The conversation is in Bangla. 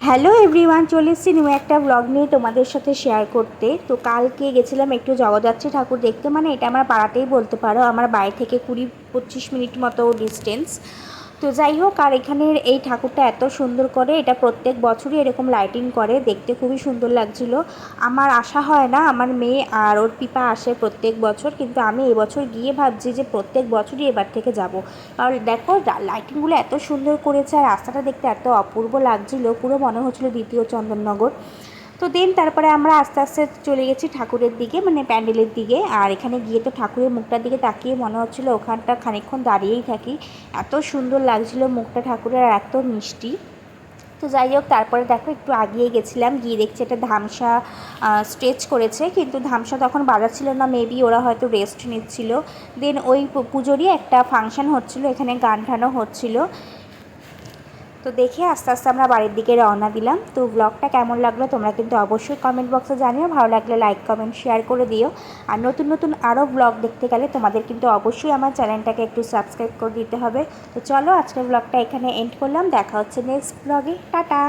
হ্যালো এভরিওয়ান, চলে এসেছি নিউ একটা ব্লগ নিয়ে তোমাদের সাথে শেয়ার করতে। তো কালকে গেছিলাম একটু জগদ্ধাত্রী ঠাকুর দেখতে, মানে এটা আমার পাড়াতেই বলতে পারো, আমার বাড়ি থেকে 20-25 মিনিট মতো ডিস্টেন্স। তো যাই হোক, আর এখানের এই ঠাকুরটা এত সুন্দর করে, এটা প্রত্যেক বছরই এরকম লাইটিং করে, দেখতে খুবই সুন্দর লাগছিল। আমার আসা হয় না, আমার মেয়ে আর ওর পিপা আসে প্রত্যেক বছর, কিন্তু আমি এবছর গিয়ে ভাবছি যে প্রত্যেক বছরই এবার থেকে যাব। কারণ দেখো লাইটিংগুলো এত সুন্দর করেছে, আর রাস্তাটা দেখতে এত অপূর্ব লাগছিল, পুরো মনে হচ্ছিলো দ্বিতীয় চন্দননগর। তো তারপরে আমরা আস্তে আস্তে চলে গেছি ঠাকুরের দিকে, মানে প্যান্ডেলের দিকে। আর এখানে গিয়ে তো ঠাকুরের মুখটার দিকে তাকিয়ে মনে হচ্ছিলো ওখানটা খানিকক্ষণ দাঁড়িয়েই থাকি, এত সুন্দর লাগছিলো মুখটা ঠাকুরের, আর এত মিষ্টি। তো যাই হোক, তারপরে দেখো একটু আগিয়ে গেছিলাম, গিয়ে দেখছি একটা ধামসা স্ট্রেচ করেছে, কিন্তু ধামসা তখন বাজাচ্ছিল না, মেবি ওরা হয়তো রেস্ট নিচ্ছিল। ওই পুজোরই একটা ফাংশান হচ্ছিলো, এখানে গান টানও হচ্ছিলো। তো দেখে আস্তে আস্তে আমরা বাড়ির দিকে রওনা দিলাম। তো ব্লগটা কেমন লাগলো তোমরা কিন্তু অবশ্যই কমেন্ট বক্সে জানিও, ভালো লাগলে লাইক কমেন্ট শেয়ার করে দিও। আর নতুন নতুন আরও ব্লগ দেখতে গেলে তোমাদের কিন্তু অবশ্যই আমার চ্যানেলটাকে একটু সাবস্ক্রাইব করে দিতে হবে। তো চলো, আজকের ব্লগটা এখানে এন্ড করলাম, দেখা হচ্ছে নেক্সট ব্লগে, টাটা।